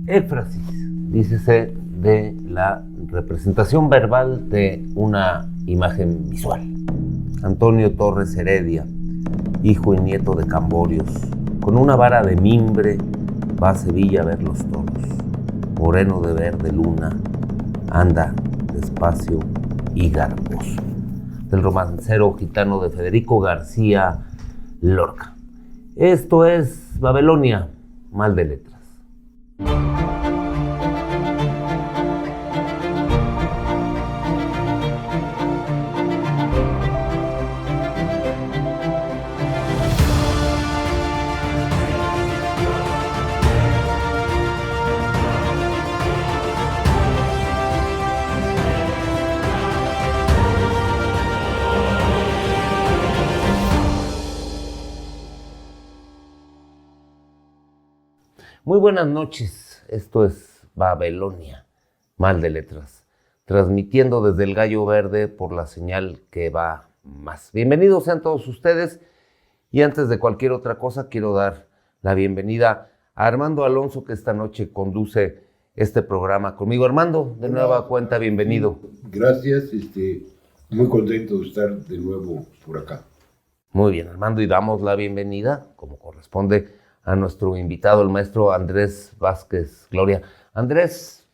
Éfrasis, dícese de la representación verbal de una imagen visual. Antonio Torres Heredia, hijo y nieto de Camborios, con una vara de mimbre va a Sevilla a ver los toros. Moreno de verde luna, anda despacio y garboso. Del romancero gitano de Federico García Lorca. Esto es Babelonia, mal de letras. Muy buenas noches, esto es Babelonia, mal de letras, transmitiendo desde el Gallo Verde por la señal que va más. Bienvenidos sean todos ustedes y antes de cualquier otra cosa quiero dar la bienvenida a Armando Alonso que esta noche conduce este programa conmigo. Armando, de nueva cuenta, bienvenido. Gracias, muy contento de estar de nuevo por acá. Muy bien, Armando, y damos la bienvenida, como corresponde, a nuestro invitado, el maestro Andrés Vázquez Gloria. Andrés,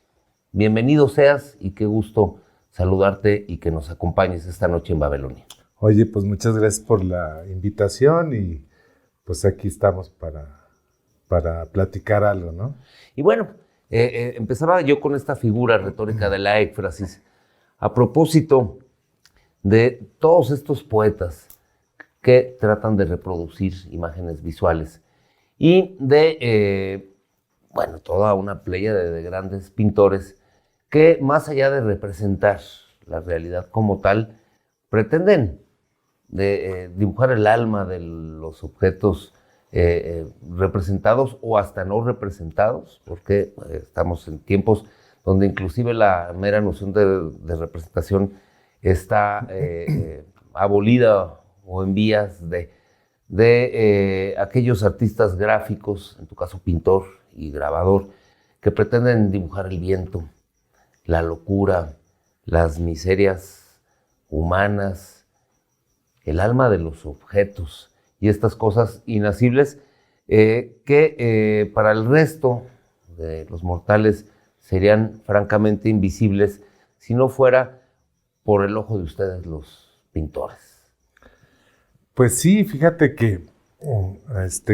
bienvenido seas y qué gusto saludarte y que nos acompañes esta noche en Babelonia. Oye, pues muchas gracias por la invitación y pues aquí estamos para platicar algo, ¿no? Y bueno, empezaba yo con esta figura retórica de la éfrasis a propósito de todos estos poetas que tratan de reproducir imágenes visuales y de, toda una playa de grandes pintores que, más allá de representar la realidad como tal, pretenden dibujar el alma de los objetos representados o hasta no representados, porque estamos en tiempos donde inclusive la mera noción de representación está abolida o en vías de aquellos artistas gráficos, en tu caso pintor y grabador, que pretenden dibujar el viento, la locura, las miserias humanas, el alma de los objetos y estas cosas inacibles que para el resto de los mortales serían francamente invisibles si no fuera por el ojo de ustedes los pintores. Pues sí, fíjate que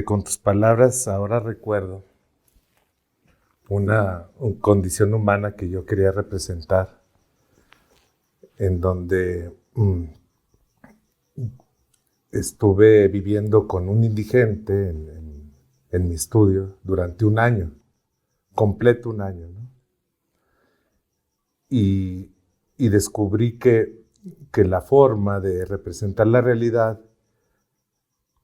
con tus palabras ahora recuerdo una condición humana que yo quería representar, en donde estuve viviendo con un indigente en mi estudio durante un año, completo un año, ¿no? Y descubrí que la forma de representar la realidad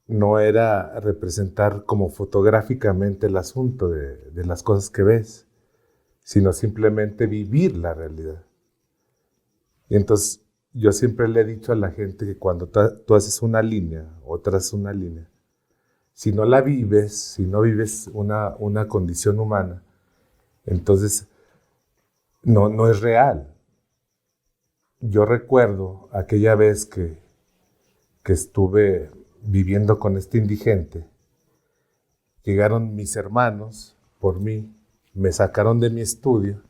no era representar como fotográficamente el asunto de las cosas que ves, sino simplemente vivir la realidad. Y entonces yo siempre le he dicho a la gente que cuando tú haces una línea o trazas una línea, si no la vives, si no vives una condición humana, entonces no es real. Yo recuerdo aquella vez que estuve viviendo con este indigente, llegaron mis hermanos por mí, me sacaron de mi estudio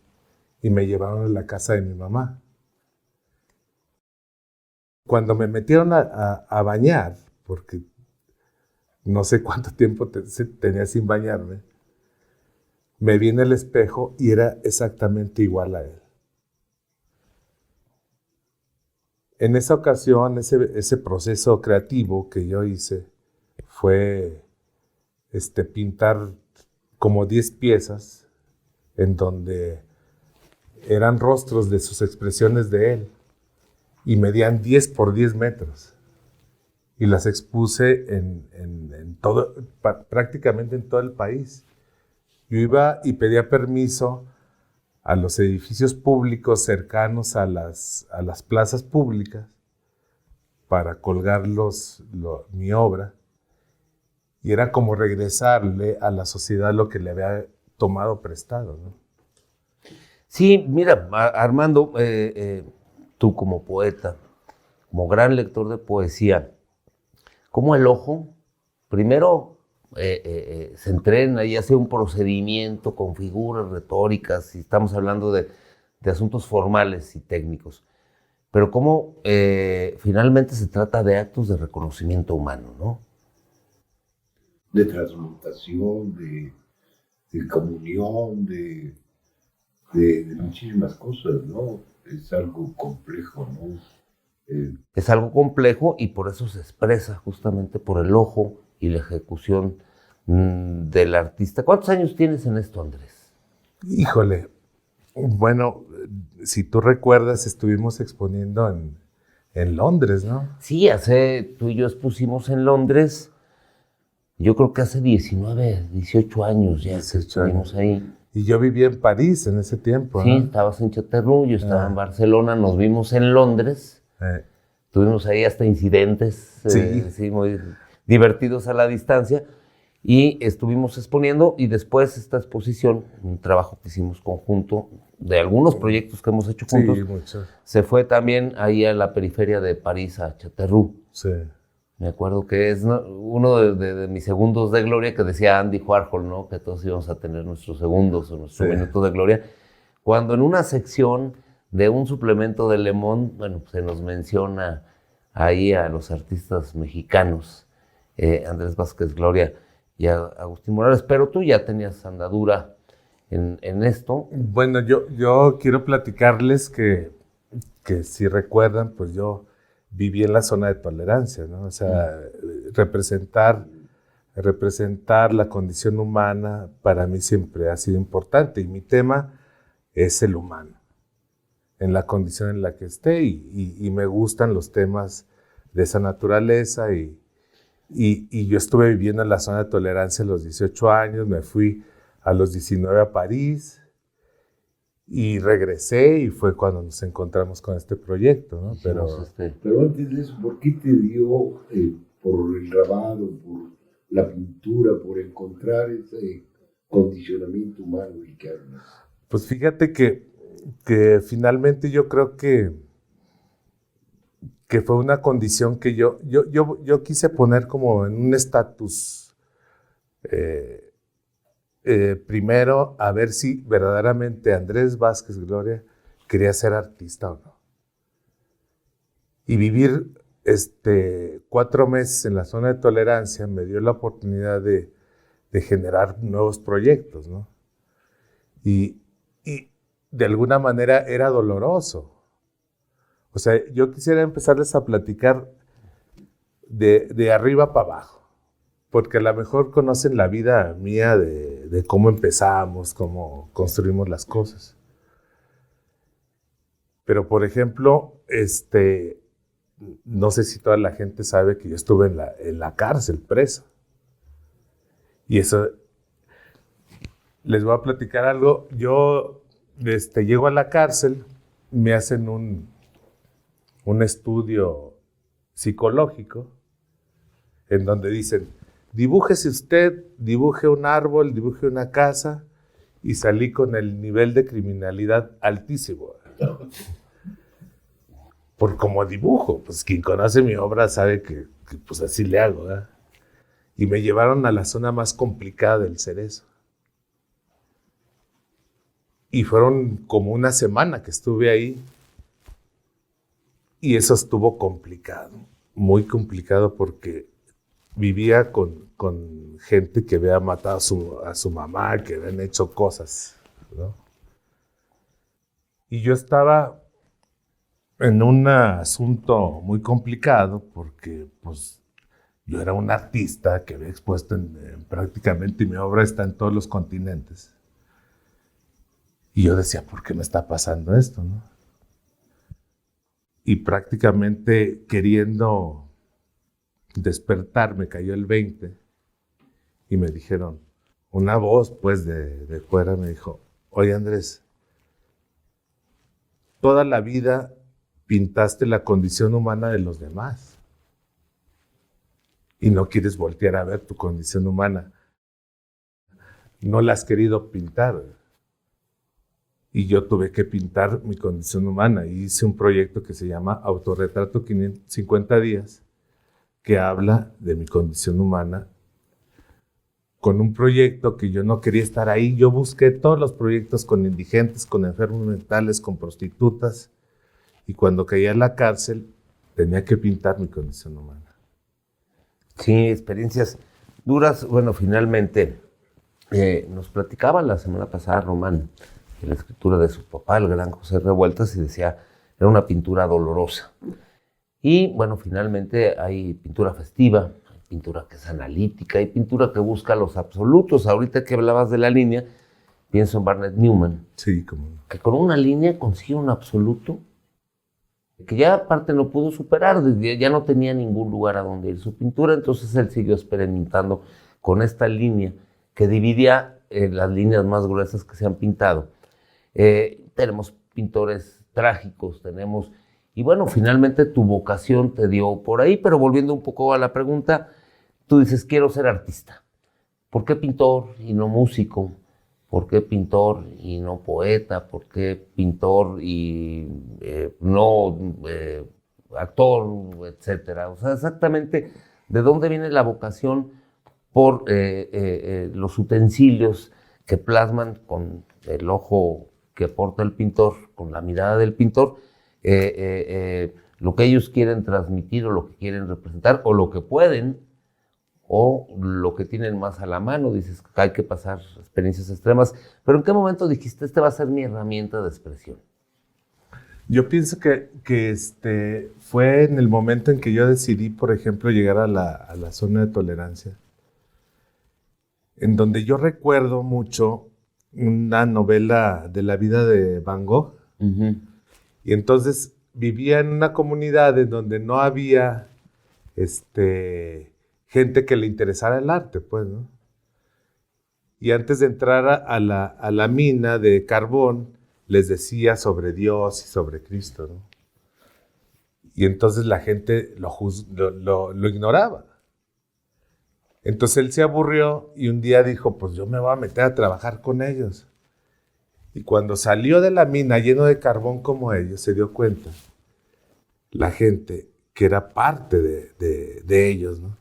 y me llevaron a la casa de mi mamá. Cuando me metieron a bañar, porque no sé cuánto tiempo tenía sin bañarme, me vi en el espejo y era exactamente igual a él. En esa ocasión, ese proceso creativo que yo hice fue pintar como 10 piezas en donde eran rostros de sus expresiones de él y medían 10 por 10 metros. Y las expuse en todo, prácticamente en todo el país. Yo iba y pedía permiso a los edificios públicos cercanos a las plazas públicas para colgar mi obra, y era como regresarle a la sociedad lo que le había tomado prestado, ¿no? Sí, mira, Armando, tú como poeta, como gran lector de poesía, ¿cómo el ojo primero se entrena y hace un procedimiento con figuras retóricas, y estamos hablando de asuntos formales y técnicos, pero cómo finalmente se trata de actos de reconocimiento humano, ¿no? De transmutación, de comunión, de muchísimas cosas, ¿no? Es algo complejo, ¿no? Es algo complejo y por eso se expresa justamente por el ojo y la ejecución del artista. ¿Cuántos años tienes en esto, Andrés? Híjole, bueno, si tú recuerdas, estuvimos exponiendo en Londres, ¿no? Sí, tú y yo expusimos en Londres, yo creo que hace 19, 18 años ya 18 estuvimos ahí. Y yo vivía en París en ese tiempo, Sí, ¿no? estabas en Chateauroux, yo estaba en Barcelona, nos vimos en Londres. Tuvimos ahí hasta incidentes sí, muy divertidos a la distancia y estuvimos exponiendo, y después esta exposición, un trabajo que hicimos conjunto de algunos proyectos que hemos hecho juntos, Sí, mucho. se fue también ahí a la periferia de París, a Chateauroux. Sí. Me acuerdo que es uno de mis segundos de gloria, que decía Andy Warhol, ¿no? Que todos íbamos a tener nuestros segundos o nuestros minutos de gloria. Cuando en una sección de un suplemento de Le Monde, bueno, se nos menciona ahí a los artistas mexicanos, Andrés Vázquez Gloria y a Agustín Morales, pero tú ya tenías andadura en esto. Bueno, yo quiero platicarles que si recuerdan, pues yo viví en la zona de tolerancia, ¿no? O sea, representar la condición humana para mí siempre ha sido importante, y mi tema es el humano, en la condición en la que esté, y me gustan los temas de esa naturaleza, y yo estuve viviendo en la zona de tolerancia a los 18 años, me fui a los 19 a París, y regresé, y fue cuando nos encontramos con este proyecto, ¿no? Pero antes de eso, ¿por qué te dio por el grabado, por la pintura, por encontrar ese condicionamiento humano del que hablas? Pues fíjate que finalmente yo creo que fue una condición que yo quise poner como en un estatus, primero, a ver si verdaderamente Andrés Vázquez Gloria quería ser artista o no. Y vivir 4 meses en la zona de tolerancia me dio la oportunidad de generar nuevos proyectos, ¿no? Y de alguna manera era doloroso. O sea, yo quisiera empezarles a platicar de arriba para abajo, porque a lo mejor conocen la vida mía de cómo empezamos, cómo construimos las cosas. Pero, por ejemplo, no sé si toda la gente sabe que yo estuve en la cárcel, preso. Y eso, les voy a platicar algo. Yo llego a la cárcel, me hacen un estudio psicológico en donde dicen, dibújese usted, dibuje un árbol, dibuje una casa, y salí con el nivel de criminalidad altísimo. Por como dibujo, pues quien conoce mi obra sabe que pues así le hago, ¿verdad? Y me llevaron a la zona más complicada del Cerezo. Y fueron como una semana que estuve ahí. Y eso estuvo complicado, muy complicado, porque vivía con gente que había matado a su mamá, que habían hecho cosas, ¿no? Y yo estaba en un asunto muy complicado, porque pues yo era un artista que había expuesto prácticamente, mi obra está en todos los continentes. Y yo decía, ¿por qué me está pasando esto, no? Y prácticamente queriendo despertar, me cayó el 20 y me dijeron, una voz pues de fuera me dijo, oye Andrés, toda la vida pintaste la condición humana de los demás y no quieres voltear a ver tu condición humana. no la has querido pintar. Y yo tuve que pintar mi condición humana. Y hice un proyecto que se llama Autorretrato 50 días, que habla de mi condición humana, con un proyecto que yo no quería estar ahí. Yo busqué todos los proyectos con indigentes, con enfermos mentales, con prostitutas, y cuando caí en la cárcel tenía que pintar mi condición humana. Sí, experiencias duras. Bueno, finalmente nos platicaba la semana pasada Román de la escritura de su papá, el gran José Revueltas, y decía, era una pintura dolorosa. Y bueno, finalmente hay pintura festiva, hay pintura que es analítica, hay pintura que busca los absolutos. Ahorita que hablabas de la línea, pienso en Barnett Newman, Sí, como... que con una línea consigue un absoluto que ya aparte no pudo superar, ya no tenía ningún lugar a donde ir su pintura, entonces él siguió experimentando con esta línea que dividía las líneas más gruesas que se han pintado. Tenemos pintores trágicos, tenemos... Y bueno, finalmente tu vocación te dio por ahí, pero volviendo un poco a la pregunta, tú dices, quiero ser artista. ¿Por qué pintor y no músico? ¿Por qué pintor y no poeta? ¿Por qué pintor y no actor, etcétera? O sea, exactamente, ¿de dónde viene la vocación por los utensilios que plasman con el ojo que porta el pintor, con la mirada del pintor, lo que ellos quieren transmitir o lo que quieren representar o lo que pueden o lo que tienen más a la mano? Dices que hay que pasar experiencias extremas, pero ¿en qué momento dijiste, esta va a ser mi herramienta de expresión? Yo pienso que fue en el momento en que yo decidí, por ejemplo, llegar a la zona de tolerancia, en donde yo recuerdo mucho una novela de la vida de Van Gogh. Uh-huh. Y entonces vivía en una comunidad en donde no había gente que le interesara el arte, pues, ¿no? Y antes de entrar a la mina de carbón, les decía sobre Dios y sobre Cristo, ¿no? Y entonces la gente lo ignoraba. Entonces él se aburrió y un día dijo, pues yo me voy a meter a trabajar con ellos. Y cuando salió de la mina lleno de carbón como ellos, se dio cuenta la gente que era parte de ellos, ¿no?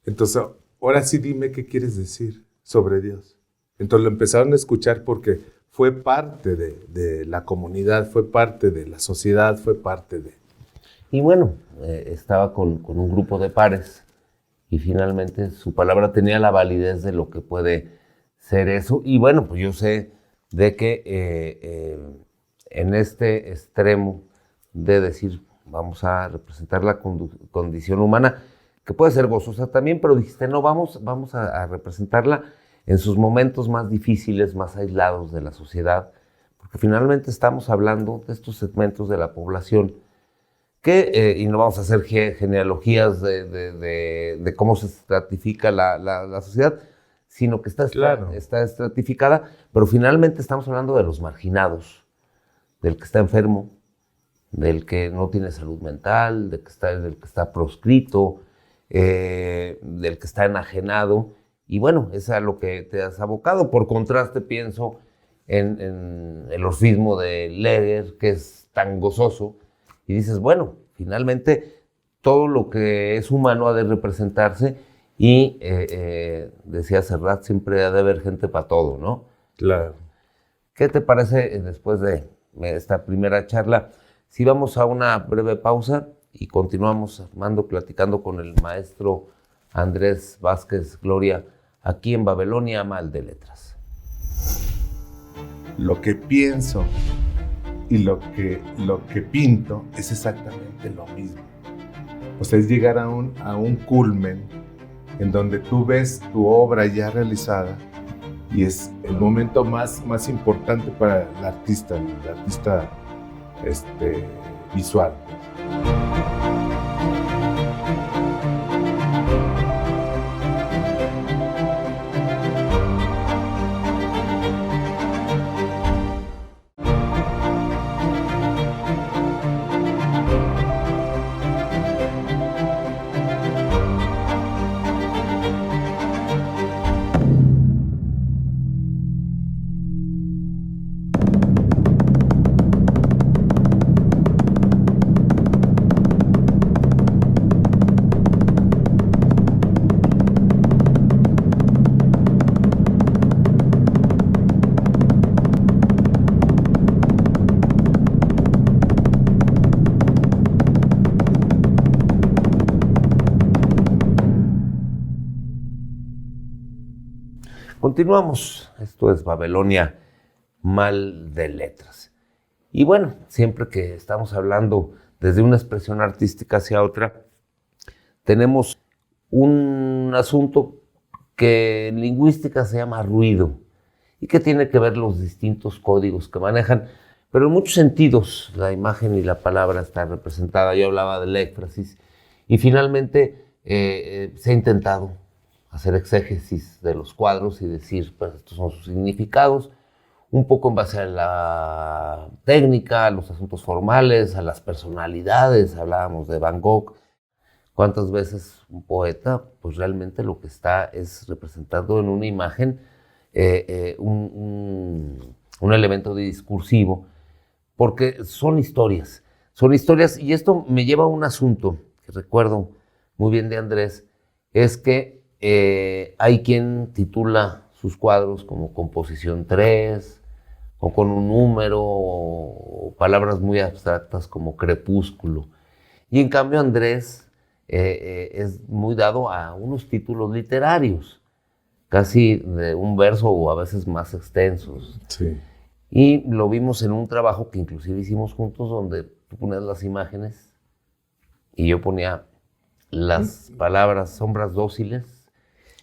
Entonces, ahora sí dime qué quieres decir sobre Dios. Entonces lo empezaron a escuchar porque fue parte de la comunidad, fue parte de la sociedad, fue parte de... Y bueno, estaba con un grupo de pares y finalmente su palabra tenía la validez de lo que puede ser eso. Y bueno, pues yo sé de que en este extremo de decir, vamos a representar la condición humana, que puede ser gozosa también, pero dijiste, no, vamos a representarla en sus momentos más difíciles, más aislados de la sociedad, porque finalmente estamos hablando de estos segmentos de la población que, y no vamos a hacer genealogías de cómo se estratifica la sociedad, sino que Claro. está estratificada, pero finalmente estamos hablando de los marginados, del que está enfermo, del que no tiene salud mental, del que está proscrito, del que está enajenado, y bueno, es a lo que te has abocado. Por contraste, pienso en el orfismo de Leger, que es tan gozoso, y dices, bueno, finalmente todo lo que es humano ha de representarse, y decía Serrat, siempre ha de haber gente para todo, ¿no? Claro. ¿Qué te parece después de esta primera charla? Si vamos a una breve pausa y continuamos, Armando, platicando con el maestro Andrés Vázquez Gloria, aquí en Babilonia, Mal de Letras. Lo que pienso y lo que pinto es exactamente lo mismo. O sea, es llegar a un culmen en donde tú ves tu obra ya realizada y es el momento más importante para el artista visual. Continuamos. Esto es Babilonia Mal de Letras. Y bueno, siempre que estamos hablando desde una expresión artística hacia otra, tenemos un asunto que en lingüística se llama ruido y que tiene que ver los distintos códigos que manejan, pero en muchos sentidos la imagen y la palabra está representada. Yo hablaba del éfrasis y finalmente se ha intentado hacer exégesis de los cuadros y decir, pues estos son sus significados, un poco en base a la técnica, a los asuntos formales, a las personalidades. Hablábamos de Van Gogh. ¿Cuántas veces un poeta, pues realmente lo que está es representando en una imagen un elemento discursivo? Porque son historias, y esto me lleva a un asunto que recuerdo muy bien de Andrés, es que hay quien titula sus cuadros como composición 3, o con un número, o palabras muy abstractas como crepúsculo. Y en cambio Andrés es muy dado a unos títulos literarios, casi de un verso o a veces más extensos. Sí. Y lo vimos en un trabajo que inclusive hicimos juntos, donde tú ponías las imágenes y yo ponía las palabras sombras dóciles.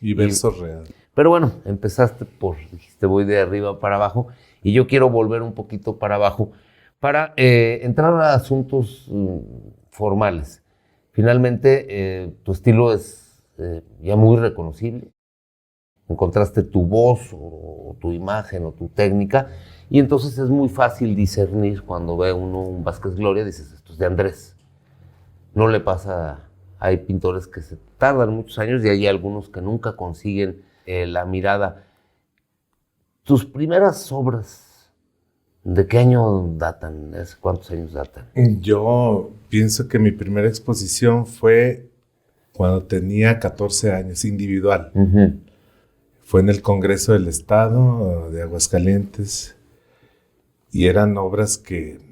Y versos reales. Pero bueno, empezaste dijiste voy de arriba para abajo, y yo quiero volver un poquito para abajo para entrar a asuntos formales. Finalmente, tu estilo es ya muy reconocible. Encontraste tu voz o tu imagen o tu técnica, y entonces es muy fácil discernir cuando ve uno un Vázquez Gloria, dices, esto es de Andrés. No le pasa, hay pintores que se tardan muchos años y hay algunos que nunca consiguen la mirada. Tus primeras obras, ¿de qué año datan? ¿Cuántos años datan? Yo pienso que mi primera exposición fue cuando tenía 14 años, individual. Uh-huh. Fue en el Congreso del Estado de Aguascalientes, y eran obras que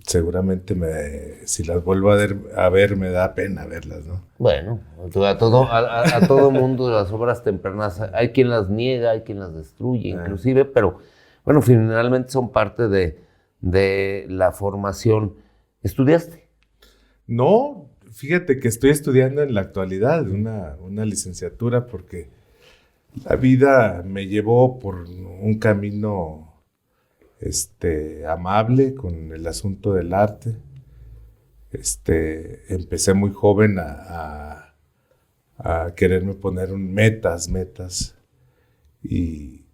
seguramente si las vuelvo a ver me da pena verlas, ¿no? Bueno, a todo mundo las obras tempranas, hay quien las niega, hay quien las destruye inclusive, pero bueno, finalmente son parte de la formación. ¿Estudiaste? No, fíjate que estoy estudiando en la actualidad una licenciatura, porque la vida me llevó por un camino amable con el asunto del arte. Empecé muy joven a quererme poner metas, y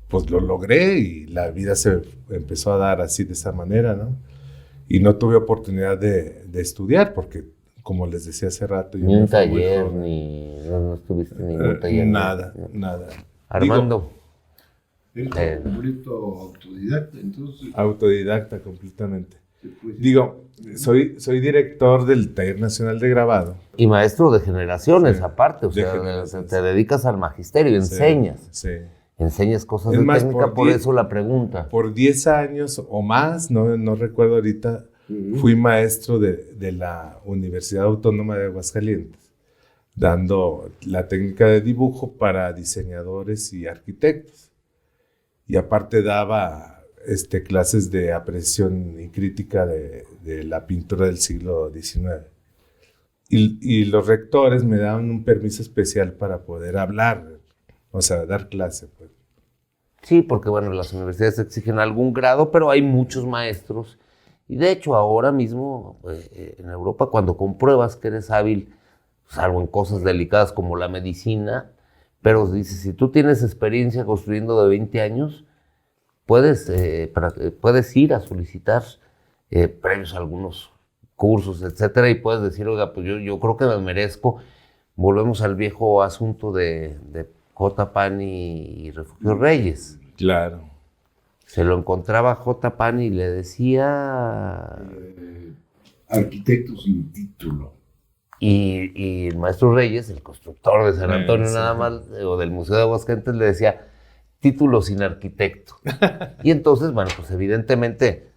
pues lo logré, y la vida se empezó a dar así, de esa manera, ¿no? Y no tuve oportunidad de estudiar porque, como les decía hace rato, ni un taller, no estuviste en ningún taller. Nada. Armando. Completo autodidacta, entonces. Autodidacta completamente. Digo, soy director del Taller Nacional de Grabado. Y maestro de generaciones, aparte, o sea, te dedicas al magisterio, enseñas. Sí. Enseñas cosas de técnica, por eso la pregunta. Por 10 años o más, no recuerdo ahorita, fui maestro de la Universidad Autónoma de Aguascalientes, dando la técnica de dibujo para diseñadores y arquitectos. Y aparte daba clases de apreciación y crítica de la pintura del siglo XIX. Y los rectores me daban un permiso especial para poder hablar, o sea, dar clase, pues. Sí, porque bueno, las universidades exigen algún grado, pero hay muchos maestros. Y de hecho, ahora mismo, en Europa, cuando compruebas que eres hábil, salvo en cosas delicadas como la medicina, pero dices, si tú tienes experiencia construyendo de 20 años, puedes ir a solicitar premios a algunos cursos, etcétera, y puedes decir, oiga, pues yo creo que me merezco. Volvemos al viejo asunto de J. Pani y Refugio Reyes. Claro. Se lo encontraba J. Pani y le decía... arquitecto sin título. Y el maestro Reyes, el constructor de San Antonio, nada más, o del Museo de Aguascalientes, le decía título sin arquitecto. Y entonces, bueno, pues evidentemente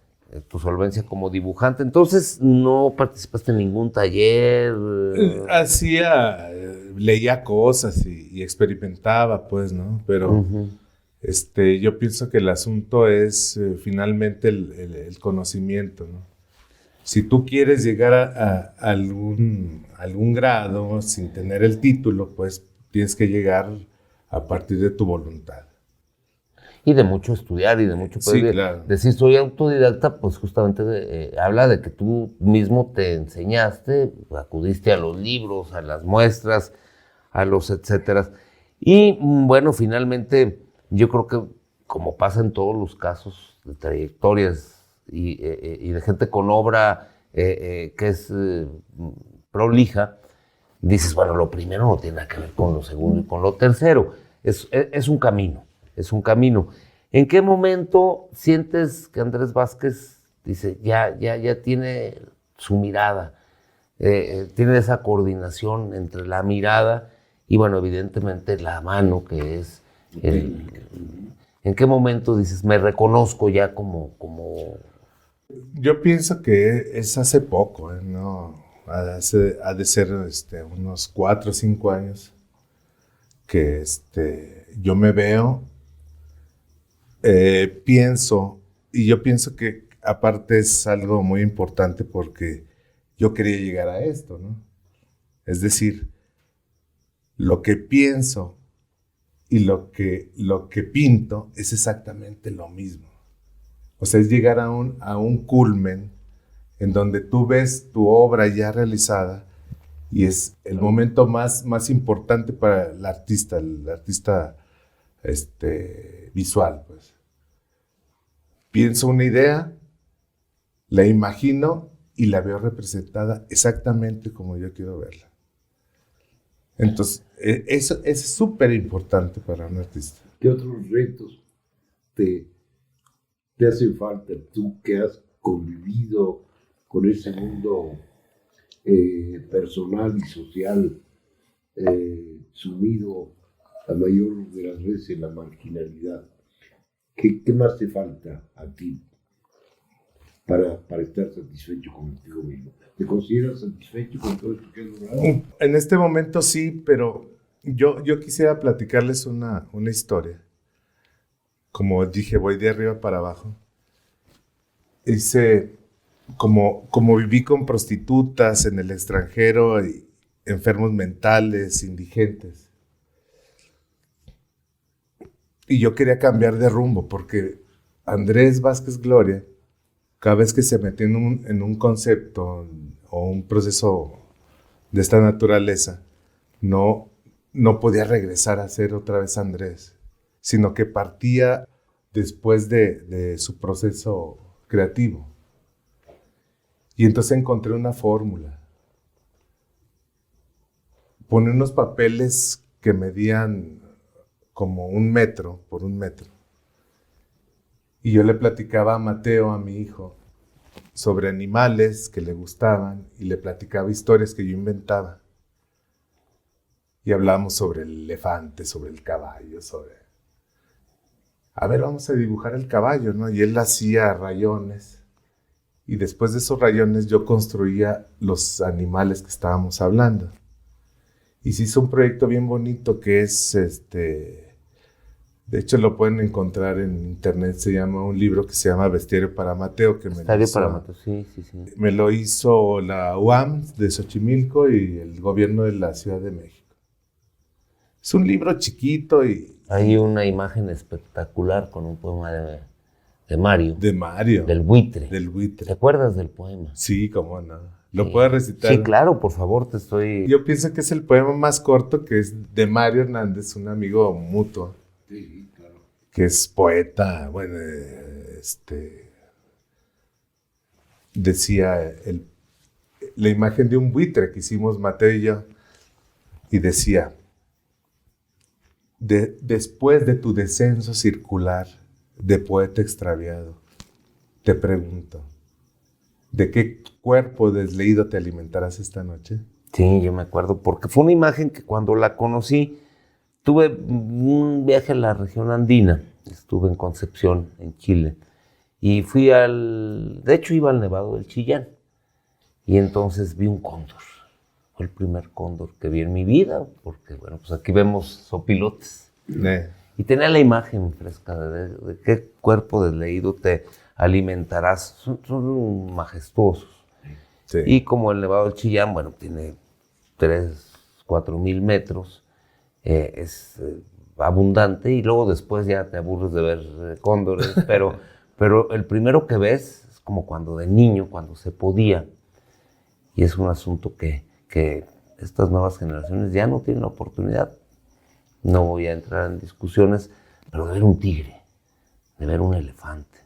tu solvencia como dibujante. Entonces, ¿no participaste en ningún taller? Leía cosas y experimentaba, pues, ¿no? Pero yo pienso que el asunto es finalmente el conocimiento, ¿no? Si tú quieres llegar a algún grado sin tener el título, pues tienes que llegar a partir de tu voluntad. Y de mucho estudiar y de mucho poder. Sí, claro. Decir soy autodidacta, pues justamente habla de que tú mismo te enseñaste, acudiste a los libros, a las muestras, a los etcétera. Y bueno, finalmente yo creo que como pasa en todos los casos de trayectorias y de gente con obra que es prolija, dices, bueno, lo primero no tiene nada que ver con lo segundo y con lo tercero. Es un camino. Es un camino. ¿En qué momento sientes que Andrés Vázquez dice, ya tiene su mirada, tiene esa coordinación entre la mirada y, bueno, evidentemente la mano, que es ¿en qué momento dices, me reconozco ya como... Yo pienso que es hace poco, ¿no? Ha de ser unos 4 o 5 años que yo me veo. Pienso que aparte es algo muy importante porque yo quería llegar a esto, ¿no? Es decir, lo que pienso y lo que pinto es exactamente lo mismo. O sea, es llegar a un culmen en donde tú ves tu obra ya realizada y es el momento más importante para el artista visual, pues. Pienso una idea, la imagino y la veo representada exactamente como yo quiero verla. Entonces, eso es súper importante para un artista. ¿Qué otros retos te hacen falta tú que has convivido con ese mundo personal y social sumido la mayor de las veces en la marginalidad? ¿Qué más te falta a ti para estar satisfecho contigo mismo? ¿Te consideras satisfecho con todo esto que has logrado? En este momento sí, pero yo quisiera platicarles una historia. Como dije, voy de arriba para abajo. Como viví con prostitutas en el extranjero y enfermos mentales, indigentes. Y yo quería cambiar de rumbo porque Andrés Vázquez Gloria, cada vez que se metía en un concepto o un proceso de esta naturaleza, no podía regresar a ser otra vez Andrés, sino que partía después de su proceso creativo. Y entonces encontré una fórmula. Pone unos papeles que medían como 1 metro por 1 metro. Y yo le platicaba a Mateo, a mi hijo, sobre animales que le gustaban y le platicaba historias que yo inventaba. Y hablábamos sobre el elefante, sobre el caballo, a ver, vamos a dibujar el caballo, ¿no? Y él hacía rayones. Y después de esos rayones yo construía los animales que estábamos hablando. Y se hizo un proyecto bien bonito que es, de hecho lo pueden encontrar en internet, se llama un libro que se llama Bestiario para Mateo. Sí. Me lo hizo la UAM de Xochimilco y el gobierno de la Ciudad de México. Es un libro chiquito y... Hay una imagen espectacular con un poema de Mario. De Mario. Del buitre. Del buitre. ¿Te acuerdas del poema? Sí, cómo no. ¿Lo puedes recitar? Sí, claro, por favor, te estoy... Yo pienso que es el poema más corto, que es de Mario Hernández, un amigo mutuo. Sí, claro. Que es poeta, bueno, decía la imagen de un buitre que hicimos Mateo y yo, y decía, después de tu descenso circular de poeta extraviado, te pregunto, ¿de qué cuerpo desleído te alimentarás esta noche? Sí, yo me acuerdo, porque fue una imagen que cuando la conocí, tuve un viaje a la región andina, estuve en Concepción, en Chile, Y de hecho iba al Nevado del Chillán, y entonces vi un cóndor. Fue el primer cóndor que vi en mi vida, porque bueno, pues aquí vemos sopilotes. Y tenía la imagen fresca de qué cuerpo desleído te alimentarás. Son majestuosos. Sí. Y como el Nevado del Chillán, bueno, tiene 3,000-4,000 metros, es abundante, y luego después ya te aburres de ver cóndores, pero el primero que ves es como cuando de niño, cuando se podía, y es un asunto que estas nuevas generaciones ya no tienen la oportunidad. No voy a entrar en discusiones, pero de ver un tigre, de ver un elefante.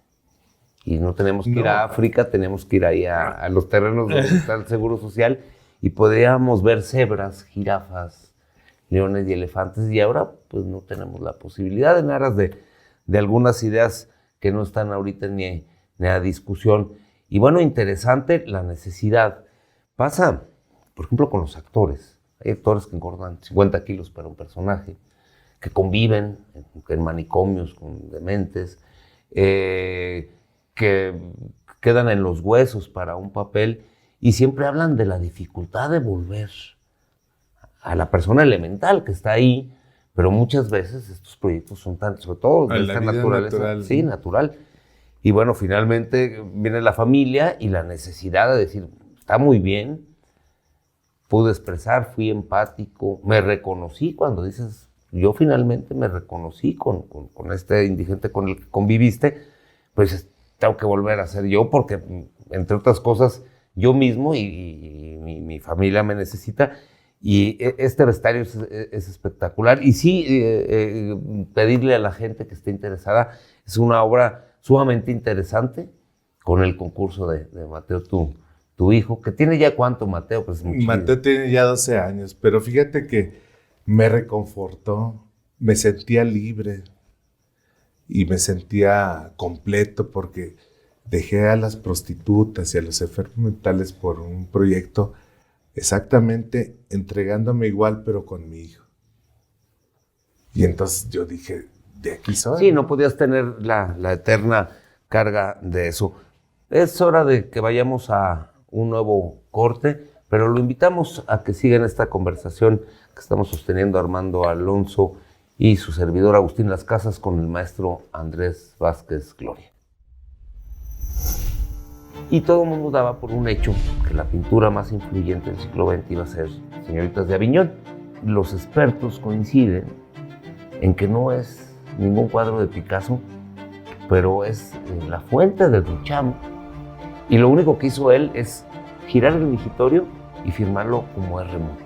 Y no tenemos que ir a África, tenemos que ir ahí a los terrenos donde está el Seguro Social, y podríamos ver cebras, jirafas, leones y elefantes, y ahora pues no tenemos la posibilidad, en aras de algunas ideas que no están ahorita ni a discusión. Y bueno, interesante la necesidad. Pasa, por ejemplo, con los actores. Hay actores que engordan 50 kilos para un personaje, que conviven en manicomios con dementes, que quedan en los huesos para un papel, y siempre hablan de la dificultad de volver a la persona elemental que está ahí, pero muchas veces estos proyectos son tan, sobre todo de esta naturaleza, natural. Sí, natural. Y bueno, finalmente viene la familia y la necesidad de decir, está muy bien, pude expresar, fui empático, me reconocí cuando dices, yo finalmente me reconocí con este indigente con el que conviviste, pues tengo que volver a ser yo, porque entre otras cosas, yo mismo y mi familia me necesita, y este vestuario es espectacular. Y sí, pedirle a la gente que esté interesada, es una obra sumamente interesante, con el concurso de Mateo, tu hijo, que tiene ya ¿cuánto, Mateo? Pues Mateo tiene ya 12 años, pero fíjate que me reconfortó, me sentía libre y me sentía completo, porque dejé a las prostitutas y a los enfermos mentales por un proyecto, exactamente entregándome igual, pero con mi hijo. Y entonces yo dije, de aquí soy. Sí, no podías tener la eterna carga de eso. Es hora de que vayamos a un nuevo corte, pero lo invitamos a que sigan esta conversación que estamos sosteniendo Armando Alonso y su servidor Agustín Las Casas con el maestro Andrés Vázquez Gloria. Y todo el mundo daba por un hecho que la pintura más influyente del siglo XX iba a ser Señoritas de Aviñón. Los expertos coinciden en que no es ningún cuadro de Picasso, pero es la fuente de Duchamp. Y lo único que hizo él es girar el migitorio y firmarlo como R. Mutt.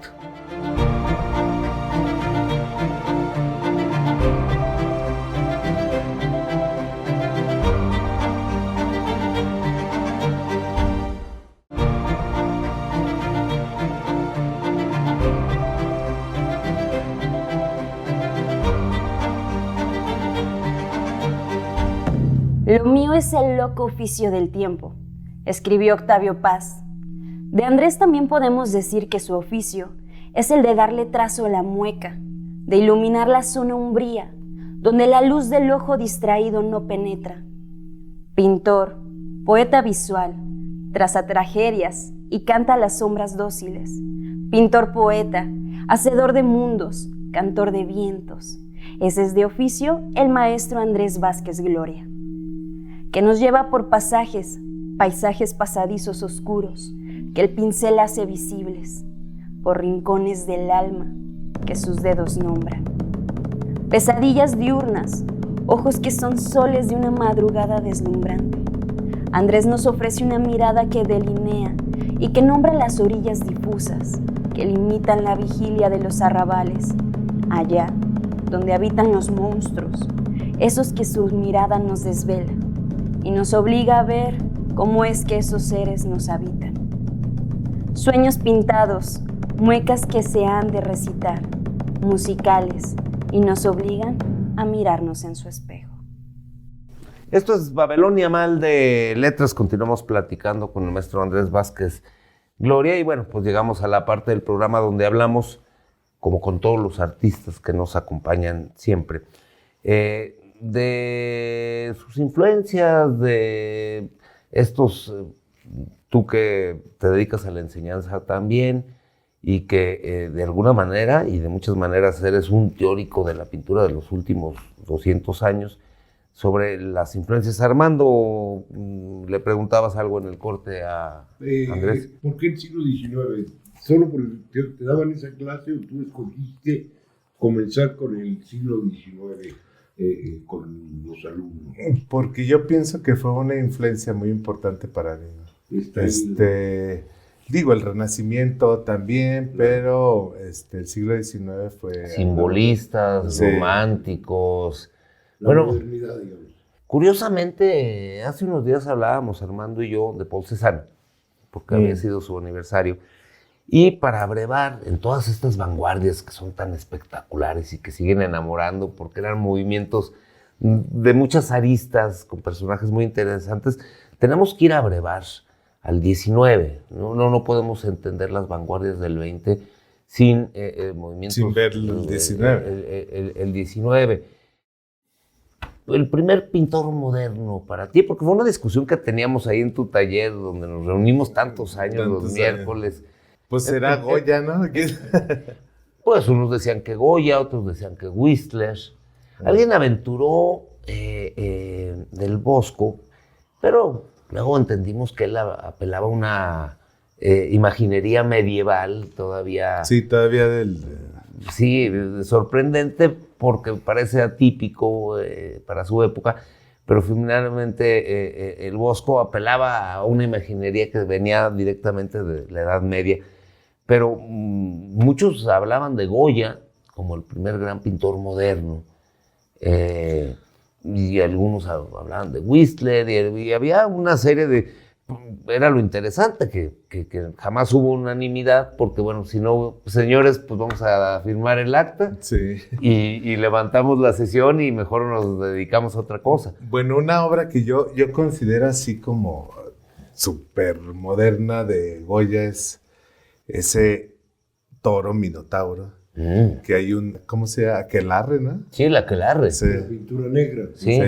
Lo mío es el loco oficio del tiempo, escribió Octavio Paz. De Andrés también podemos decir que su oficio es el de darle trazo a la mueca, de iluminar la zona umbría, donde la luz del ojo distraído no penetra. Pintor, poeta visual, traza tragedias y canta las sombras dóciles. Pintor poeta, hacedor de mundos, cantor de vientos. Ese es de oficio el maestro Andrés Vázquez Gloria, que nos lleva por paisajes pasadizos oscuros, que el pincel hace visibles, por rincones del alma que sus dedos nombran. Pesadillas diurnas, ojos que son soles de una madrugada deslumbrante. Andrés nos ofrece una mirada que delinea y que nombra las orillas difusas que limitan la vigilia de los arrabales, allá donde habitan los monstruos, esos que su mirada nos desvela y nos obliga a ver cómo es que esos seres nos habitan. Sueños pintados, muecas que se han de recitar, musicales, y nos obligan a mirarnos en su espejo. Esto es Babilonia Mal de Letras. Continuamos platicando con el maestro Andrés Vázquez Gloria, y bueno, pues llegamos a la parte del programa donde hablamos, como con todos los artistas que nos acompañan siempre, de sus influencias, de estos, tú que te dedicas a la enseñanza también, y que de alguna manera, y de muchas maneras, eres un teórico de la pintura de los últimos 200 años, sobre las influencias. Armando, le preguntabas algo en el corte a Andrés. ¿Por qué el siglo XIX? ¿Solo porque te daban esa clase o tú escogiste comenzar con el siglo XIX con los alumnos? Porque yo pienso que fue una influencia muy importante para mí, ¿no? Digo, el Renacimiento también, pero el siglo XIX fue... Simbolistas, sí, románticos. La Bueno, modernidad, digamos. curiosamente, hace unos días hablábamos, Armando y yo, de Paul Cézanne, porque había sido su aniversario. Y para abrevar en todas estas vanguardias que son tan espectaculares y que siguen enamorando, porque eran movimientos de muchas aristas, con personajes muy interesantes, tenemos que ir a abrevar al 19. No podemos entender las vanguardias del 20 sin movimientos... Sin ver el 19. El 19. El primer pintor moderno para ti, porque fue una discusión que teníamos ahí en tu taller, donde nos reunimos tantos años, los miércoles. Pues será Goya, ¿no? Pues unos decían que Goya, otros decían que Whistler. Alguien aventuró Del Bosco, pero luego entendimos que él apelaba a una imaginería medieval todavía. Sí, todavía del... Sí, sorprendente porque parece atípico para su época, pero finalmente el Bosco apelaba a una imaginería que venía directamente de la Edad Media. Pero muchos hablaban de Goya como el primer gran pintor moderno, y algunos hablaban de Whistler, y había una serie de... Era lo interesante, que jamás hubo unanimidad, porque bueno, si no, señores, pues vamos a firmar el acta, sí, y levantamos la sesión y mejor nos dedicamos a otra cosa. Bueno, una obra que yo considero así como súper moderna de Goya es ese toro minotauro, que hay un, ¿cómo se llama? Aquelarre, ¿no? Sí, la aquelarre. Sí. La pintura negra. Sí.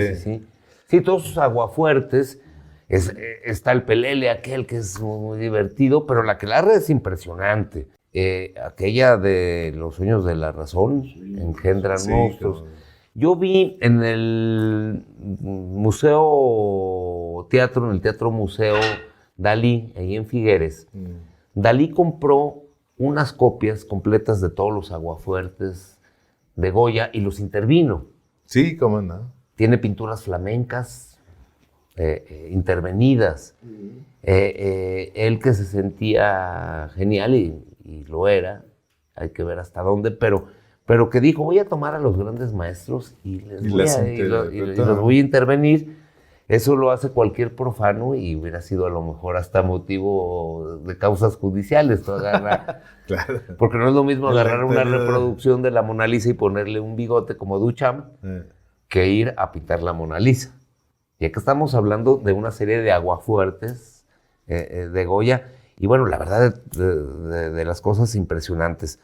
Sí, todos sus aguafuertes. Está el pelele aquel que es muy divertido, pero la aquelarre es impresionante. Aquella de Los sueños de la razón, engendran monstruos. Claro. Yo vi en el teatro museo Dalí, ahí en Figueres. Dalí compró unas copias completas de todos los aguafuertes de Goya y los intervino. Sí, cómo no. Tiene pinturas flamencas, intervenidas. Él que se sentía genial y lo era, hay que ver hasta dónde, pero que dijo, voy a tomar a los grandes maestros y los voy a intervenir. Eso lo hace cualquier profano y hubiera sido a lo mejor hasta motivo de causas judiciales. Claro. Porque no es lo mismo agarrar una reproducción de la Mona Lisa y ponerle un bigote como Duchamp que ir a pintar la Mona Lisa. Y aquí estamos hablando de una serie de aguafuertes de Goya. Y bueno, la verdad, de las cosas impresionantes.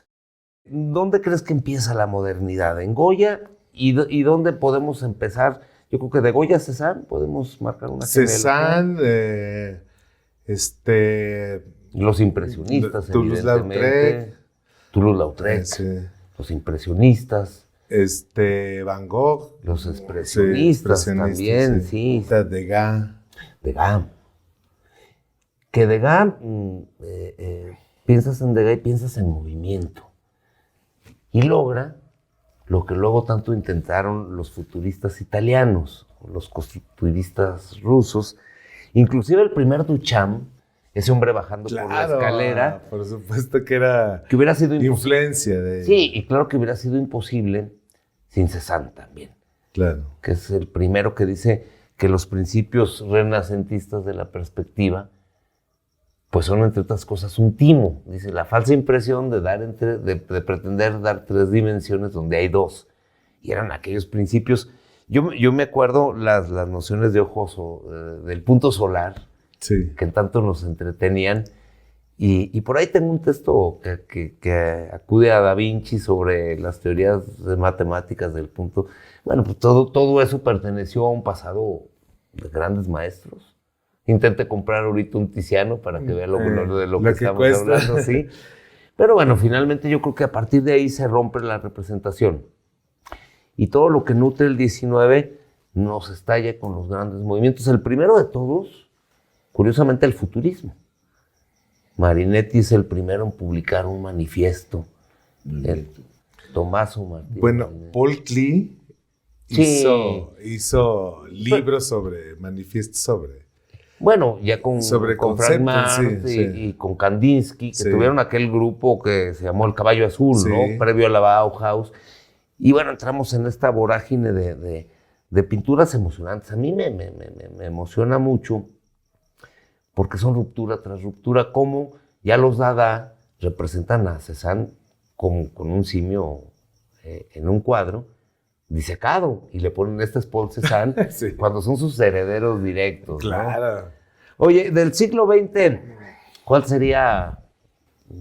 ¿Dónde crees que empieza la modernidad? ¿En Goya? ¿Y dónde podemos empezar? Yo creo que de Goya a Cézanne podemos marcar una Cézanne, los impresionistas, Toulouse-Lautrec. Toulouse-Lautrec. Sí. Los impresionistas. Van Gogh. Los expresionistas también, sí. Degas. Que Degas, piensas en Degas y piensas en movimiento. Y logra lo que luego tanto intentaron los futuristas italianos, los constructivistas rusos, inclusive el primer Duchamp, ese hombre bajando por la escalera. Por supuesto que era que hubiera sido influencia de... Sí, y claro que hubiera sido imposible sin Cézanne también. Claro. Que es el primero que dice que los principios renacentistas de la perspectiva pues son, entre otras cosas, un timo. Dice, la falsa impresión de pretender dar tres dimensiones donde hay dos. Y eran aquellos principios. Yo me acuerdo las nociones de ojos del punto solar, sí, que tanto nos entretenían. Y por ahí tengo un texto que acude a Da Vinci sobre las teorías de matemáticas del punto. Bueno, pues todo eso perteneció a un pasado de grandes maestros. Intente comprar ahorita un Tiziano para que vea de lo que estamos hablando, sí. Pero bueno, finalmente yo creo que a partir de ahí se rompe la representación. Y todo lo que nutre el 19 nos estalla con los grandes movimientos. El primero de todos, curiosamente, el futurismo. Marinetti es el primero en publicar un manifiesto. Tommaso Martínez. Bueno, Paul Klee Sí. hizo libros sobre, manifiestos sobre. Bueno, ya con Frank conceptos, Marx y con Kandinsky, que Sí. tuvieron aquel grupo que se llamó El Caballo Azul, Sí. ¿no? Previo a la Bauhaus. Y bueno, entramos en esta vorágine de pinturas emocionantes. A mí me emociona mucho porque son ruptura tras ruptura, como ya los Dada representan a Cézanne con un simio en un cuadro disecado, y le ponen este es Paul Cézanne Sí. cuando son sus herederos directos, ¿no? Claro. Oye, del siglo XX, ¿cuál sería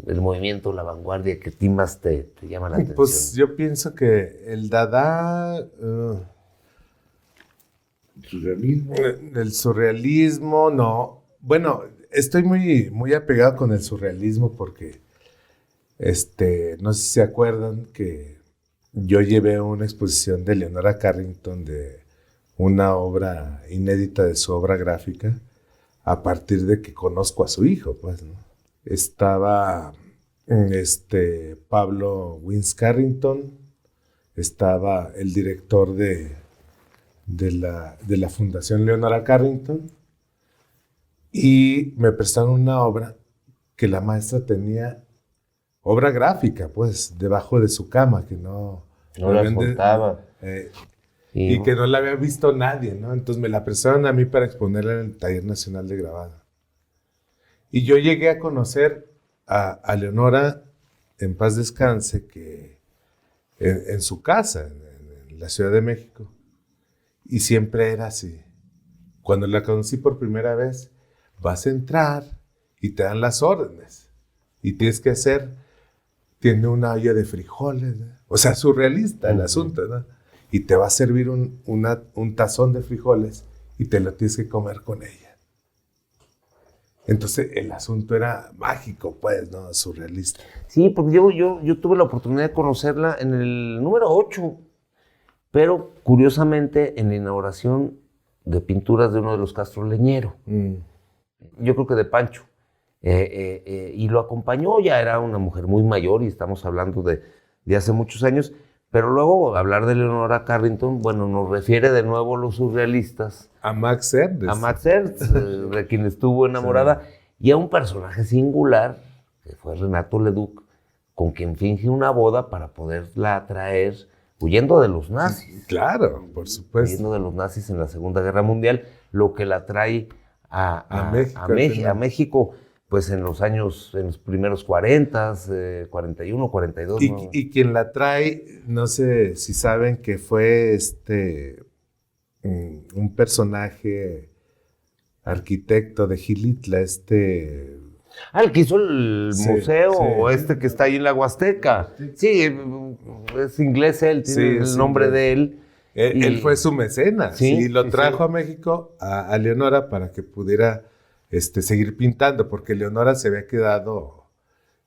el movimiento, la vanguardia que a ti más te llama la atención? Pues yo pienso que el Dada, Surrealismo. el surrealismo, no. Bueno, estoy muy apegado con el surrealismo porque, no sé si se acuerdan que yo llevé una exposición de Leonora Carrington de una obra inédita de su obra gráfica a partir de que conozco a su hijo, pues, ¿no? Estaba Pablo Wins Carrington, estaba el director de la Fundación Leonora Carrington, y me prestaron una obra que la maestra tenía, obra gráfica, pues, debajo de su cama, que no la habían soltaba. y que no la había visto nadie, ¿no? Entonces me la prestaron a mí para exponerla en el Taller Nacional de Grabado. Y yo llegué a conocer a Leonora, en paz descanse, que en su casa, en la Ciudad de México, y siempre era así. Cuando la conocí por primera vez, vas a entrar y te dan las órdenes, y tienes que hacer, tiene una olla de frijoles, ¿no? O sea, surrealista el asunto, ¿no? Y te va a servir un tazón de frijoles y te lo tienes que comer con ella. Entonces el asunto era mágico, pues, ¿no? Surrealista. Sí, porque yo tuve la oportunidad de conocerla en el número 8, pero curiosamente en la inauguración de pinturas de uno de los Castro Leñero. Yo creo que de Pancho. Y lo acompañó, ya era una mujer muy mayor y estamos hablando de hace muchos años, pero luego hablar de Leonora Carrington, bueno, nos refiere de nuevo a los surrealistas, A Max Ernst. a Max Ernst, de quien estuvo enamorada, y a un personaje singular, que fue Renato Leduc, con quien finge una boda para poderla atraer, huyendo de los nazis. Claro, por supuesto. Huyendo de los nazis en la Segunda Guerra Mundial, lo que la trae A México, al final. A México, pues en los primeros 40, 41, 42. ¿no? Y quien la trae, no sé si saben que fue un personaje arquitecto de Gilitla, El que hizo el Sí, museo, sí. que está ahí en la Huasteca. Sí, es inglés él, tiene Sí, el es nombre inglés. de él. Él fue su mecenas, Sí, y lo sí, trajo sí. a México, a Leonora, para que pudiera seguir pintando, porque Leonora se había quedado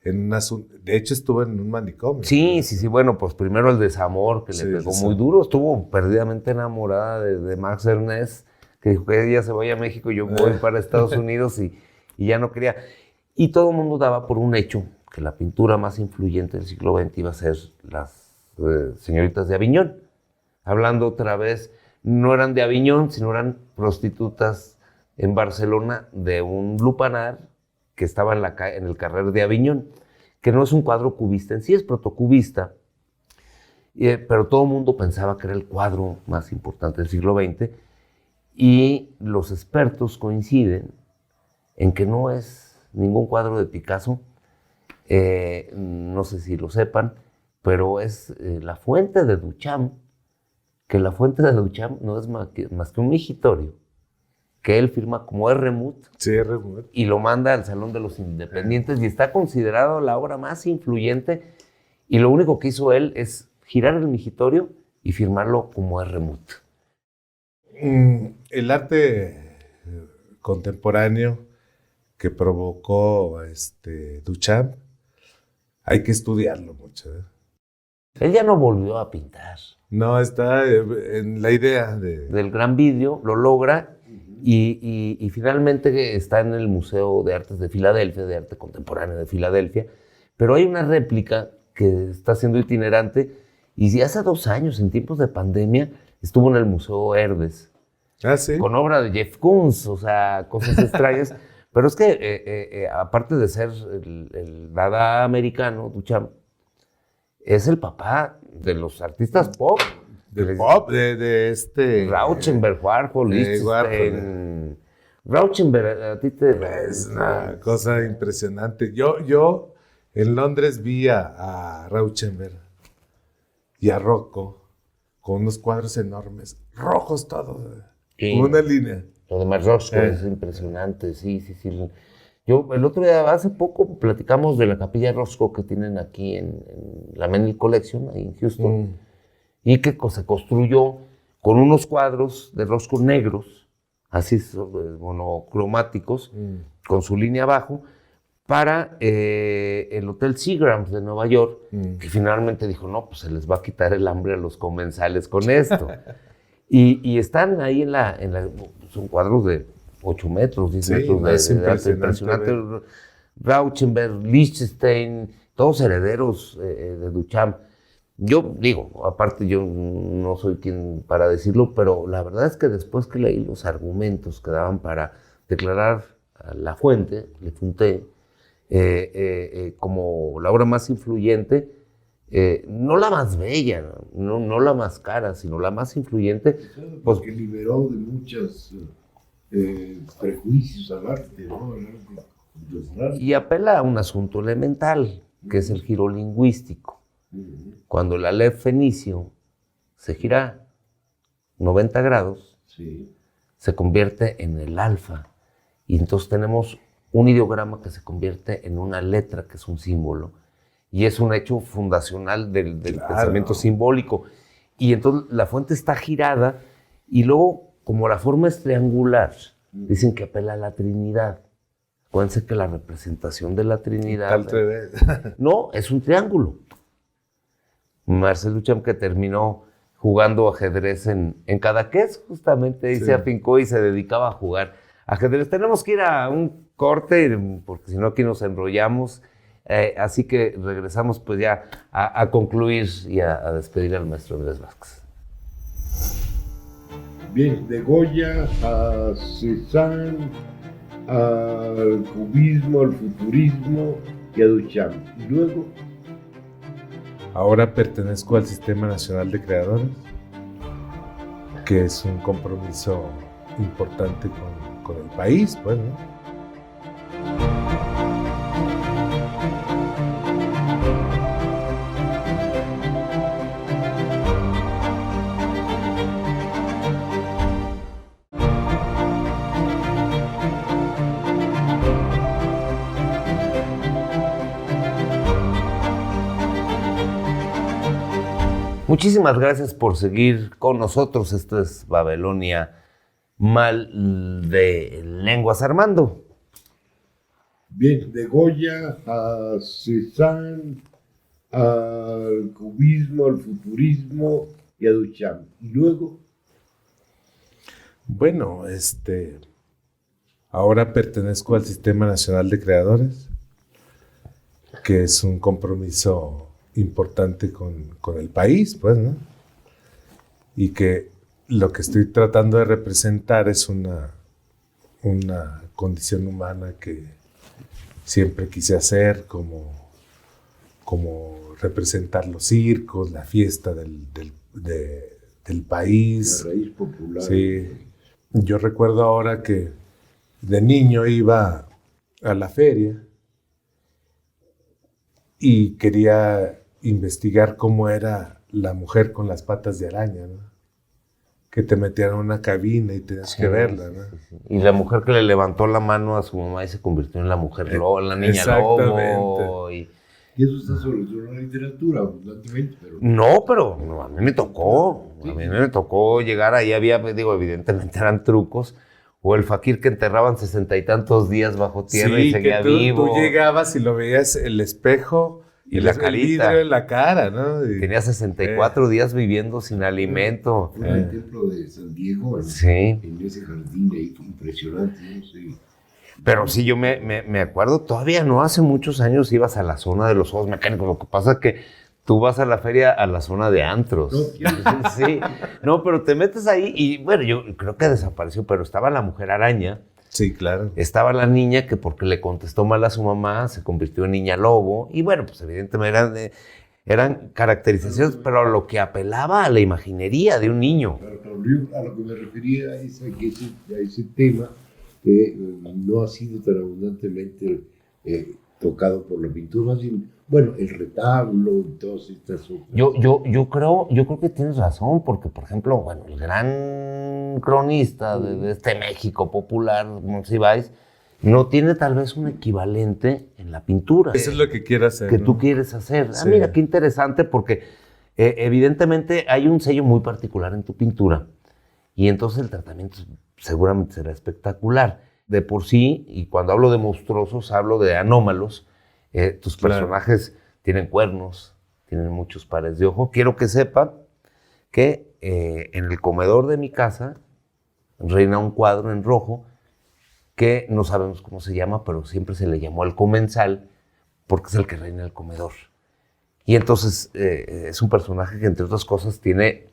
en un asunto, de hecho estuvo en un manicomio. Sí, bueno, pues primero el desamor que Sí, le pegó sí. muy duro, estuvo perdidamente enamorada de Max Ernst, que dijo que ella se vaya a México y yo voy para Estados Unidos y ya no quería. Y todo el mundo daba por un hecho que la pintura más influyente del siglo XX iba a ser las señoritas de Aviñón. Hablando otra vez, no eran de Aviñón, sino eran prostitutas en Barcelona de un lupanar que estaba en el Carrer de Aviñón, que no es un cuadro cubista en sí, es protocubista, pero todo el mundo pensaba que era el cuadro más importante del siglo XX, y los expertos coinciden en que no es ningún cuadro de Picasso, no sé si lo sepan, pero es la fuente de Duchamp, que la fuente de Duchamp no es más que un migitorio, que él firma como R-Mut. Sí, R-Mut. Y lo manda al Salón de los Independientes y está considerado la obra más influyente. Y lo único que hizo él es girar el migitorio y firmarlo como R-Mut. El arte contemporáneo que provocó Duchamp, hay que estudiarlo mucho. Él ya no volvió a pintar. No, está en la idea del gran vidrio, lo logra y finalmente está en el Museo de Artes de Filadelfia, de Arte Contemporáneo de Filadelfia, pero hay una réplica que está siendo itinerante y hace 2 años, en tiempos de pandemia, estuvo en el Museo Herbes. Ah, sí. Con obra de Jeff Koons, o sea, cosas extrañas. Pero es que, aparte de ser el dada americano, Duchamp, es el papá de los artistas pop. Del pop, Rauschenberg, Warhol, Lichtenstein. Rauschenberg, a ti te... Es una cosa impresionante. Yo en Londres vi a Rauschenberg y a Rocco con unos cuadros enormes, rojos todos, Sí. con una línea. Lo de Marrosco es impresionante, sí. Yo, el otro día, hace poco, platicamos de la capilla Roscoe que tienen aquí en la Menil Collection, ahí en Houston, y que se construyó con unos cuadros de Roscoe negros, así monocromáticos, con su línea abajo, para el Hotel Seagrams de Nueva York, que finalmente dijo, no, pues se les va a quitar el hambre a los comensales con esto. Y están ahí son cuadros de 8 metros, 10 metros de arte impresionante. Rauschenberg, Lichtenstein, todos herederos de Duchamp. Yo digo, aparte yo no soy quien para decirlo, pero la verdad es que después que leí los argumentos que daban para declarar a La Fuente, Le Funté, como la obra más influyente, no la más bella, no la más cara, sino la más influyente. Pues que liberó de muchos prejuicios al arte, ¿no? Al arte. Y apela a un asunto elemental, que es el giro lingüístico. Cuando el alef fenicio se gira 90 grados, se convierte en el alfa. Y entonces tenemos un ideograma que se convierte en una letra, que es un símbolo. Y es un hecho fundacional del pensamiento simbólico. Y entonces la fuente está girada y luego, como la forma es triangular, dicen que apela a la Trinidad. Acuérdense que la representación de la Trinidad... Al revés. No, es un triángulo. Marcel Duchamp, que terminó jugando ajedrez en Cadaqués, justamente ahí se afincó y se dedicaba a jugar ajedrez. Tenemos que ir a un corte, porque si no aquí nos enrollamos. Así que regresamos pues ya a concluir y a despedir al maestro Andrés Vázquez. Bien, de Goya a Cézanne, al cubismo, al futurismo y a Duchamp. Y luego... Ahora pertenezco al Sistema Nacional de Creadores, que es un compromiso importante con el país, pues, ¿no? Muchísimas gracias por seguir con nosotros. Esto es Babelonia Mal de Lenguas. Armando. Bien, de Goya a Cézanne, al cubismo, al futurismo y a Duchamp. Y luego... Bueno, ahora pertenezco al Sistema Nacional de Creadores, que es un compromiso importante con el país, pues, ¿no? Y que lo que estoy tratando de representar es una condición humana que siempre quise hacer, como representar los circos, la fiesta del país. La raíz popular. Sí. Yo recuerdo ahora que de niño iba a la feria y quería investigar cómo era la mujer con las patas de araña, ¿no? que te metían en una cabina y tenías que verla, ¿no? Sí. Y la mujer que le levantó la mano a su mamá y se convirtió en la mujer lobo, la niña lobo. Y eso está sobre todo en la literatura, abundantemente, pero... No, pero a mí me tocó. A mí me tocó llegar ahí, digo, evidentemente eran trucos. O el fakir que enterraban 60 y tantos días bajo tierra y seguía vivo. Tú llegabas y lo veías el espejo y la carita. El vidrio en la cara, ¿no? Y, tenía 64 días viviendo sin alimento. Fue el templo de San Diego, en ese jardín ahí, fue impresionante, no sé. Pero sí, yo me acuerdo, todavía no hace muchos años ibas a la zona de los juegos mecánicos. Lo que pasa es que tú vas a la feria a la zona de antros. No, sí. No, pero te metes ahí y, bueno, yo creo que desapareció, pero estaba la mujer araña. Sí, claro. Estaba la niña que porque le contestó mal a su mamá se convirtió en niña lobo. Y bueno, pues evidentemente eran caracterizaciones, pero a lo que apelaba a la imaginería de un niño. Claro, a lo que me refería es a ese tema que no ha sido tan abundantemente tocado por la pintura, más bien, bueno, el retablo y todas estas otras. Yo creo que tienes razón, porque, por ejemplo, bueno, el gran cronista de este México popular, Monsiváis, no tiene tal vez un equivalente en la pintura. Eso es lo que quiere hacer. Que tú quieres hacer. Sí. Mira, qué interesante, porque evidentemente hay un sello muy particular en tu pintura, y entonces el tratamiento seguramente será espectacular. De por sí, y cuando hablo de monstruosos, hablo de anómalos. Tus personajes tienen cuernos, tienen muchos pares de ojo. Quiero que sepa que en el comedor de mi casa reina un cuadro en rojo que no sabemos cómo se llama, pero siempre se le llamó al comensal porque es el que reina el comedor. Y entonces es un personaje que, entre otras cosas, tiene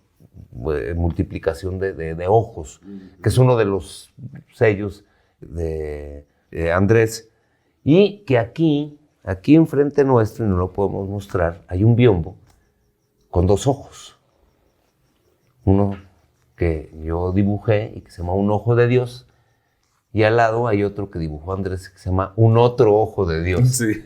multiplicación de ojos, que es uno de los sellos de Andrés, y que aquí enfrente nuestro, y no lo podemos mostrar, hay un biombo con 2 ojos. Uno que yo dibujé y que se llama Un Ojo de Dios, y al lado hay otro que dibujó Andrés que se llama Un Otro Ojo de Dios. Sí.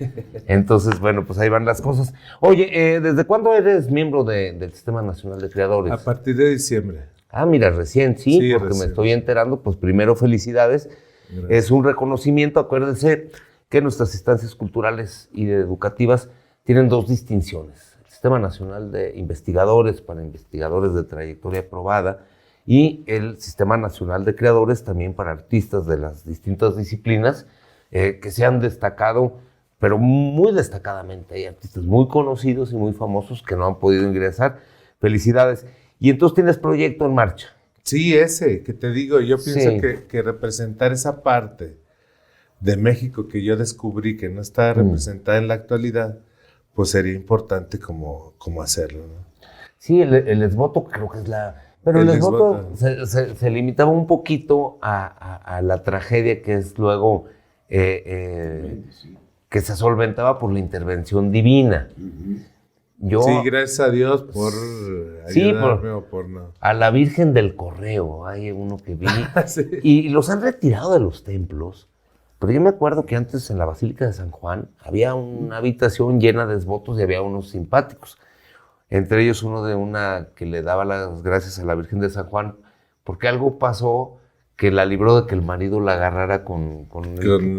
Entonces, bueno, pues ahí van las cosas. Oye, ¿desde cuándo eres miembro del Sistema Nacional de Creadores? A partir de diciembre. Ah, mira, recién, sí, porque recién. me estoy enterando. Pues primero, felicidades. Gracias. Es un reconocimiento. Acuérdense que nuestras instancias culturales y educativas tienen 2 distinciones. El Sistema Nacional de Investigadores para investigadores de trayectoria probada y el Sistema Nacional de Creadores también para artistas de las distintas disciplinas que se han destacado, pero muy destacadamente. Hay artistas muy conocidos y muy famosos que no han podido ingresar. Felicidades. Y entonces tienes proyecto en marcha. Sí, ese que te digo, yo pienso que representar esa parte de México que yo descubrí que no está representada en la actualidad, pues sería importante como hacerlo, ¿no? Sí, el esboto creo que es la... Pero el esboto se limitaba un poquito a la tragedia que es luego que se solventaba por la intervención divina. Sí, gracias a Dios por ayudarme o por no. A la Virgen del Correo, hay uno que vi. Sí. Y los han retirado de los templos. Pero yo me acuerdo que antes en la Basílica de San Juan había una habitación llena de esbotos y había unos simpáticos. Entre ellos uno de una que le daba las gracias a la Virgen de San Juan porque algo pasó que la libró de que el marido la agarrara con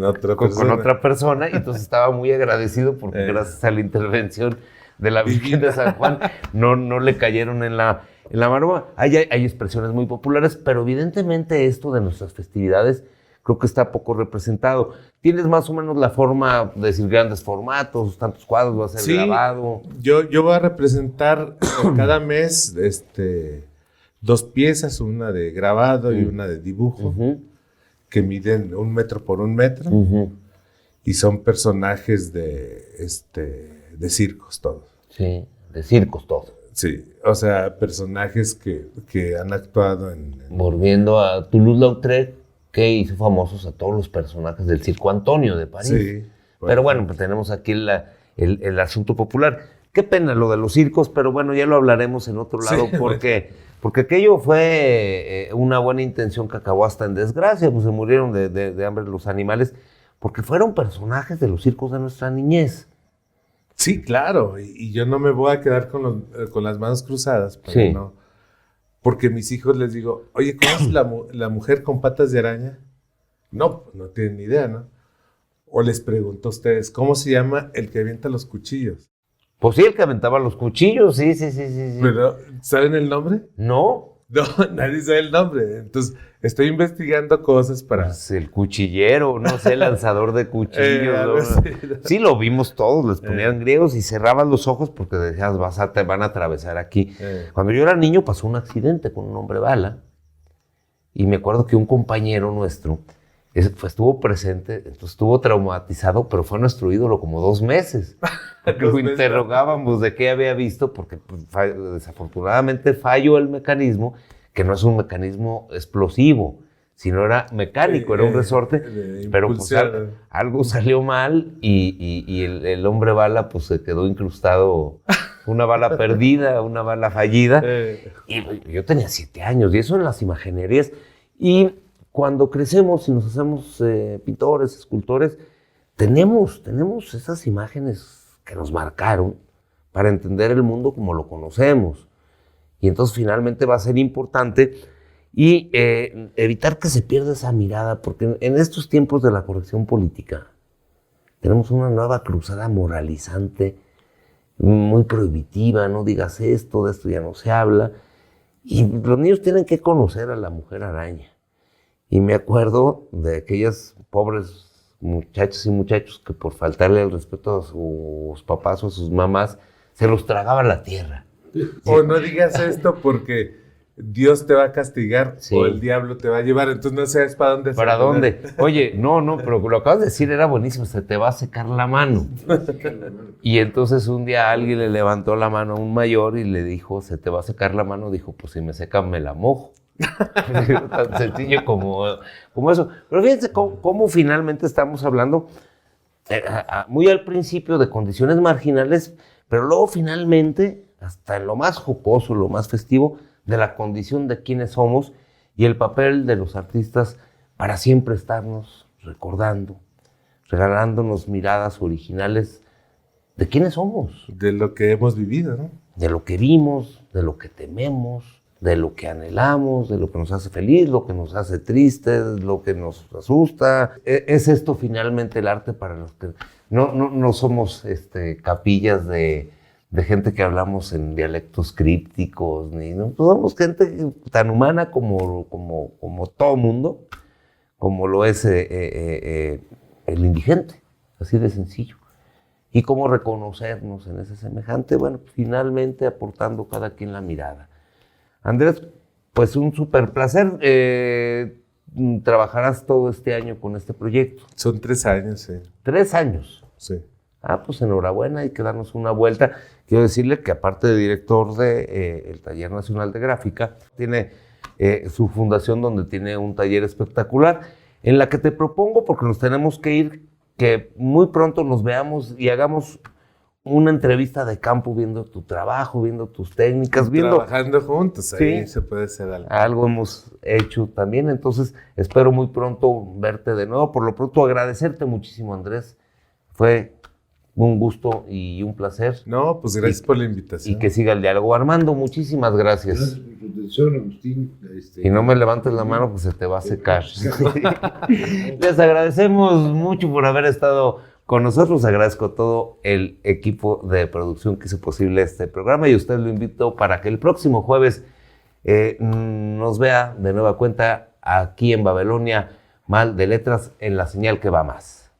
otra persona, y entonces estaba muy agradecido porque gracias a la intervención de la Virgen de San Juan no le cayeron en la maroma. Hay expresiones muy populares, pero evidentemente esto de nuestras festividades creo que está poco representado. ¿Tienes más o menos la forma de decir grandes formatos, tantos cuadros, va a ser grabado? Yo voy a representar cada mes 2 piezas, una de grabado y una de dibujo, que miden 1 metro por 1 metro, y son personajes de circos todos. Sí, de circos todos. Sí, o sea, personajes que han actuado en... Volviendo a Toulouse-Lautrec, que hizo famosos a todos los personajes del Circo Antonio de París. Sí. Pero bueno, pues tenemos aquí el asunto popular. Qué pena lo de los circos, pero bueno, ya lo hablaremos en otro lado, porque aquello fue una buena intención que acabó hasta en desgracia, pues se murieron de hambre los animales, porque fueron personajes de los circos de nuestra niñez. Sí, claro, y yo no me voy a quedar con las manos cruzadas, pero Porque mis hijos les digo, oye, ¿cómo es la mujer con patas de araña? No, pues no tienen ni idea, ¿no? O les pregunto a ustedes, ¿cómo se llama el que avienta los cuchillos? Pues sí, el que aventaba los cuchillos, sí. Pero, ¿saben el nombre? No, No, nadie sabe el nombre. Entonces, estoy investigando cosas para... pues el cuchillero, no sé, el lanzador de cuchillos. algo ¿no? así, ¿no? Sí, lo vimos todos, les ponían griegos y cerraban los ojos porque decías, te van a atravesar aquí. Cuando yo era niño pasó un accidente con un hombre bala y me acuerdo que un compañero nuestro estuvo presente, entonces estuvo traumatizado, pero fue nuestro ídolo como 2 meses. Lo interrogábamos de qué había visto porque pues, desafortunadamente falló el mecanismo, que no es un mecanismo explosivo, sino era mecánico, era un resorte, pero pues, algo salió mal y el hombre bala pues se quedó incrustado, una bala perdida, una bala fallida. Y yo tenía 7 años y eso en las imaginerías. Y cuando crecemos y nos hacemos pintores, escultores, tenemos esas imágenes que nos marcaron para entender el mundo como lo conocemos. Y entonces finalmente va a ser importante y evitar que se pierda esa mirada, porque en estos tiempos de la corrección política tenemos una nueva cruzada moralizante, muy prohibitiva, no digas esto, de esto ya no se habla. Y los niños tienen que conocer a la mujer araña. Y me acuerdo de aquellas pobres muchachas y muchachos que por faltarle el respeto a sus papás o a sus mamás, se los tragaba la tierra. O no digas esto porque Dios te va a castigar Sí. o el diablo te va a llevar, entonces no sabes para dónde. ¿Para dónde? Oye, no, pero lo acabas de decir era buenísimo, se te va a secar la mano. Y entonces un día alguien le levantó la mano a un mayor y le dijo, se te va a secar la mano, dijo, pues si me seca me la mojo. Tan sencillo como eso. Pero fíjense cómo finalmente estamos hablando muy al principio de condiciones marginales, pero luego finalmente, hasta en lo más jocoso, lo más festivo, de la condición de quienes somos y el papel de los artistas para siempre estarnos recordando, regalándonos miradas originales de quiénes somos. De lo que hemos vivido, ¿no? De lo que vimos, de lo que tememos, de lo que anhelamos, de lo que nos hace feliz, lo que nos hace tristes, lo que nos asusta. Es esto finalmente el arte para los que no somos capillas de gente que hablamos en dialectos crípticos, no somos gente tan humana como todo mundo, como lo es el indigente, así de sencillo. Y cómo reconocernos en ese semejante, bueno, finalmente aportando cada quien la mirada. Andrés, pues un súper placer. Trabajarás todo este año con este proyecto. Son 3 años, sí. 3 años. Sí. Pues enhorabuena, hay que darnos una vuelta. Quiero decirle que aparte de director del Taller Nacional de Gráfica, tiene su fundación donde tiene un taller espectacular, en la que te propongo, porque nos tenemos que ir, que muy pronto nos veamos y hagamos una entrevista de campo viendo tu trabajo, viendo tus técnicas, trabajando juntos, ahí Sí. se puede hacer algo. Algo hemos hecho también, entonces espero muy pronto verte de nuevo. Por lo pronto agradecerte muchísimo, Andrés. Fue un gusto y un placer. No, pues gracias por la invitación. Y que siga el diálogo. Armando, muchísimas gracias. Gracias por tu atención, Agustín. Y no me levantes la mano, pues se te va a secar. Les agradecemos mucho por haber estado con nosotros. Agradezco a todo el equipo de producción que hizo posible este programa y usted lo invito para que el próximo jueves nos vea de nueva cuenta aquí en Babelonia, Mal de Letras, en la señal que va más.